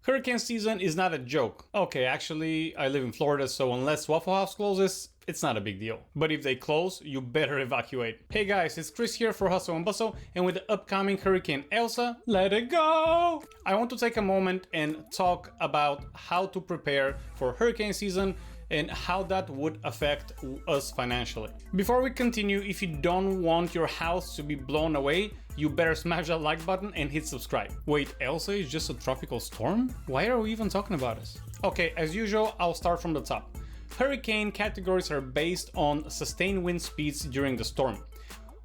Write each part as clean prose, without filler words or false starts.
Hurricane season is not a joke. Okay, actually, I live in Florida, so unless Waffle House closes, it's not a big deal. But if they close, you better evacuate. Hey guys, it's Chris here for Hustle and Bustle, and with the upcoming Hurricane Elsa, let it go! I want to take a moment and talk about how to prepare for hurricane season and how that would affect us financially. Before we continue, if you don't want your house to be blown away, you better smash that like button and hit subscribe. Wait, Elsa is just a tropical storm? Why are we even talking about this? Okay, as usual, I'll start from the top. Hurricane categories are based on sustained wind speeds during the storm.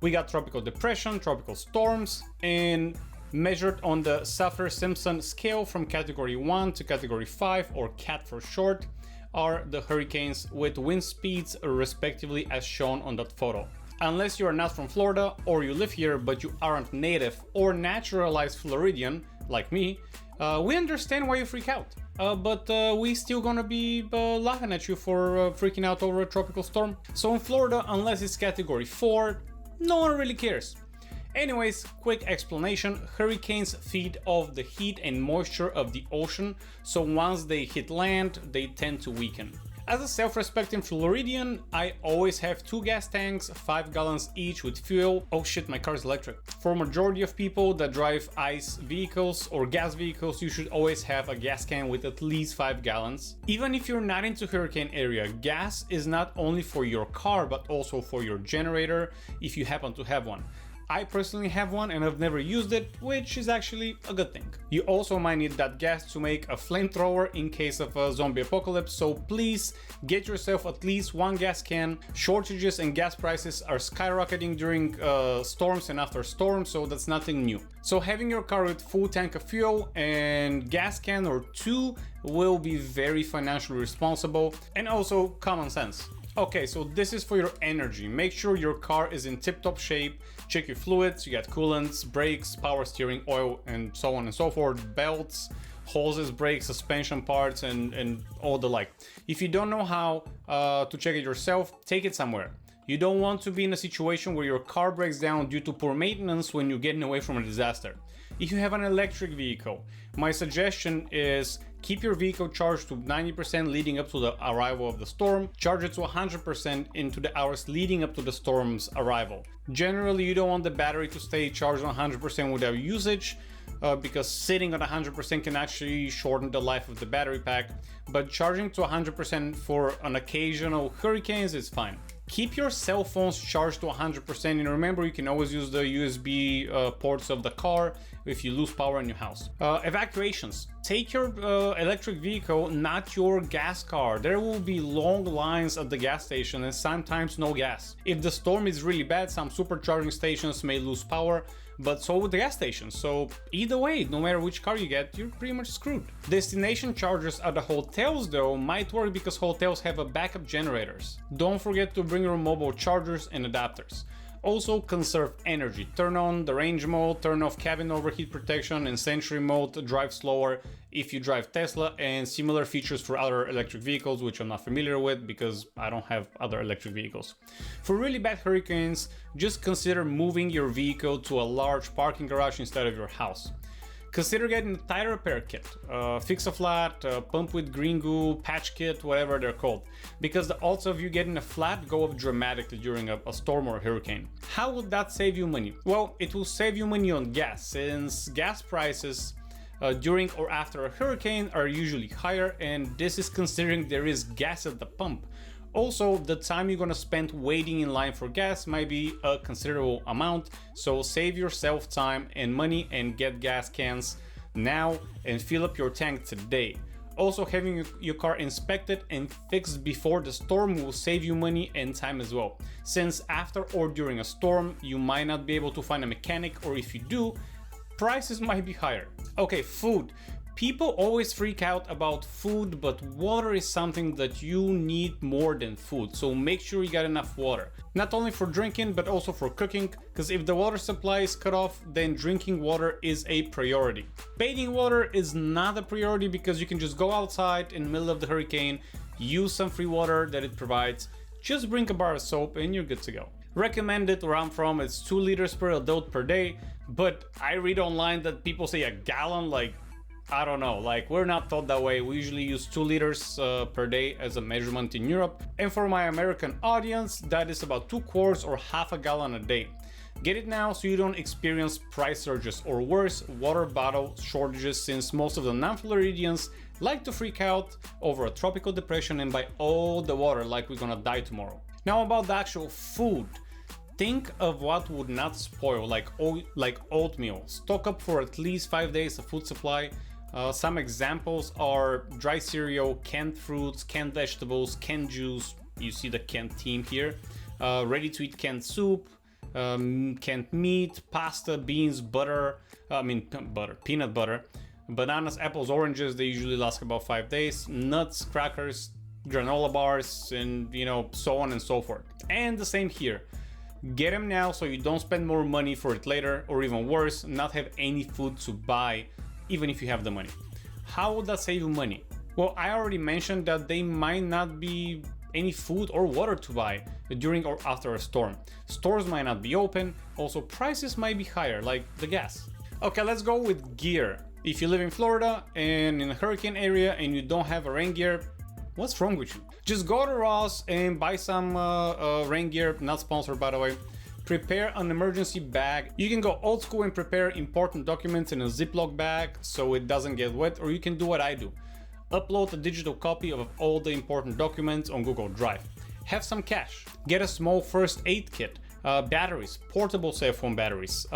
We got tropical depression, tropical storms, and measured on the Saffir-Simpson scale from category 1 to category 5, or CAT for short, are the hurricanes with wind speeds respectively as shown on that photo. Unless you are not from Florida or you live here but you aren't native or naturalized Floridian like me, we understand why you freak out. But we still gonna be laughing at you for freaking out over a tropical storm. So in Florida, unless it's category 4, no one really cares. Anyways, quick explanation, hurricanes feed off the heat and moisture of the ocean, so once they hit land, they tend to weaken. As a self-respecting Floridian, I always have 2 gas tanks, 5 gallons each with fuel. Oh shit, my car is electric. For majority of people that drive ICE vehicles or gas vehicles, you should always have a gas can with at least 5 gallons. Even if you're not into hurricane area, gas is not only for your car, but also for your generator if you happen to have one. I personally have one and I've never used it, which is actually a good thing. You also might need that gas to make a flamethrower in case of a zombie apocalypse, so please get yourself at least 1 gas can. Shortages and gas prices are skyrocketing during storms and after storms, so that's nothing new. So having your car with full tank of fuel and gas can or 2 will be very financially responsible and also common sense. Okay, so this is for your energy. Make sure your car is in tip-top shape. Check your fluids, you got coolants, brakes, power steering, oil, and so on and so forth, belts, hoses, brakes, suspension parts, and all the like. If you don't know how to check it yourself, take it somewhere. You don't want to be in a situation where your car breaks down due to poor maintenance when you're getting away from a disaster. If you have an electric vehicle, my suggestion is keep your vehicle charged to 90% leading up to the arrival of the storm. Charge it to 100% into the hours leading up to the storm's arrival. Generally, you don't want the battery to stay charged 100% without usage, because sitting at 100% can actually shorten the life of the battery pack, but charging to 100% for an occasional hurricanes is fine. Keep your cell phones charged to 100%, and remember you can always use the USB ports of the car if you lose power in your house. Evacuations. Take your electric vehicle, not your gas car. There will be long lines at the gas station and sometimes no gas. If the storm is really bad, some supercharging stations may lose power, but so would the gas stations. So either way, no matter which car you get, you're pretty much screwed. Destination chargers at the hotels though might work because hotels have a backup generators. Don't forget to bring your mobile chargers and adapters. Also conserve energy. Turn on the range mode, turn off cabin overheat protection and Sentry mode, drive slower if you drive Tesla, and similar features for other electric vehicles, which I'm not familiar with because I don't have other electric vehicles. For really bad hurricanes, just consider moving your vehicle to a large parking garage instead of your house. Consider getting a tire repair kit, fix-a-flat, pump with green goo, patch kit, whatever they're called, because the odds of you getting a flat go up dramatically during a storm or a hurricane. How would that save you money? Well, it will save you money on gas, since gas prices during or after a hurricane are usually higher, and this is considering there is gas at the pump. Also, the time you're gonna spend waiting in line for gas might be a considerable amount, so save yourself time and money and get gas cans now and fill up your tank today. Also, having your car inspected and fixed before the storm will save you money and time as well, since after or during a storm you might not be able to find a mechanic, or if you do, prices might be higher. Okay, food. People always freak out about food, but water is something that you need more than food, so make sure you got enough water. Not only for drinking, but also for cooking, because if the water supply is cut off, then drinking water is a priority. Bathing water is not a priority because you can just go outside in the middle of the hurricane, use some free water that it provides, just bring a bar of soap and you're good to go. Recommended where I'm from, it's 2 liters per adult per day, but I read online that people say a gallon, like I don't know, like we're not taught that way. We usually use 2 liters per day as a measurement in Europe. And for my American audience, that is about 2 quarts or half a gallon a day. Get it now so you don't experience price surges or worse, water bottle shortages, since most of the non-Floridians like to freak out over a tropical depression and buy all the water like we're gonna die tomorrow. Now about the actual food. Think of what would not spoil, like oatmeal. Stock up for at least 5 days of food supply. Some examples are dry cereal, canned fruits, canned vegetables, canned juice. You see the canned team here. Ready-to-eat canned soup, canned meat, pasta, beans, peanut butter, bananas, apples, oranges. They usually last about 5 days. Nuts, crackers, granola bars, and so on and so forth. And the same here. Get them now so you don't spend more money for it later, or even worse, not have any food to buy even if you have the money. How would that save you money? Well, I already mentioned that they might not be any food or water to buy during or after a storm. Stores might not be open, also prices might be higher, like the gas. Okay, let's go with gear. If you live in Florida and in a hurricane area and you don't have a rain gear, what's wrong with you? Just go to Ross and buy some rain gear, not sponsored by the way. Prepare an emergency bag. You can go old school and prepare important documents in a Ziploc bag so it doesn't get wet, or you can do what I do. Upload a digital copy of all the important documents on Google Drive. Have some cash. Get a small first aid kit, batteries, portable cell phone batteries,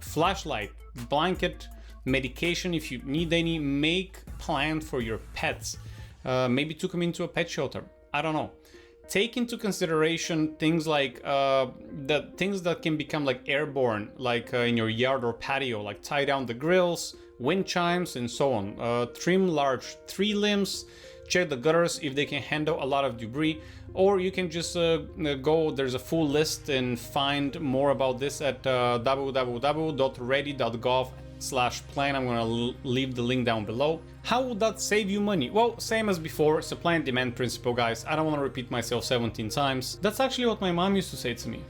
flashlight, blanket, medication if you need any. Make plan for your pets. Maybe took them into a pet shelter. I don't know. Take into consideration things like the things that can become like airborne, like in your yard or patio, like tie down the grills, wind chimes, and so on. Trim large tree limbs. Check the gutters if they can handle a lot of debris, or you can just go. There's a full list and find more about this at www.ready.gov/plan. I'm gonna leave the link down below. How would that save you money? Well, same as before, supply and demand principle, guys. I don't want to repeat myself 17 times. That's actually what my mom used to say to me.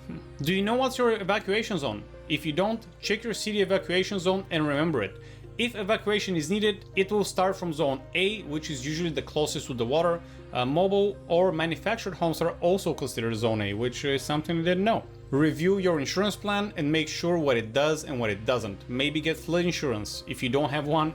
Do you know what's your evacuation zone? If you don't, check your city evacuation zone and remember it. If evacuation is needed, it will start from zone A, which is usually the closest to the water. Mobile or manufactured homes are also considered zone A, which is something I didn't know. Review your insurance plan and make sure what it does and what it doesn't. Maybe get flood insurance if you don't have one.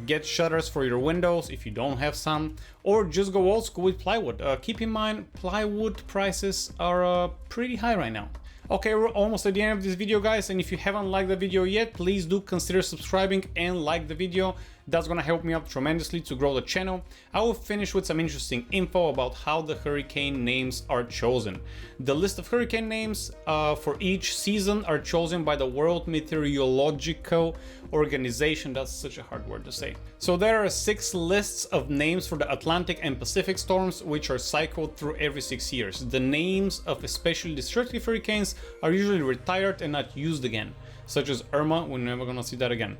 Get shutters for your windows if you don't have some, or just go old school with plywood. Keep in mind, plywood prices are pretty high right now. Okay, we're almost at the end of this video, guys, and if you haven't liked the video yet, please do consider subscribing and like the video. That's gonna help me out tremendously to grow the channel. I will finish with some interesting info about how the hurricane names are chosen. The list of hurricane names for each season are chosen by the World Meteorological Organization. That's such a hard word to say. So there are 6 lists of names for the Atlantic and Pacific storms, which are cycled through every 6 years. The names of especially destructive hurricanes are usually retired and not used again, such as Irma. We're never gonna see that again.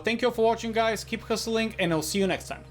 Thank you all for watching, guys. Keep hustling, and I'll see you next time.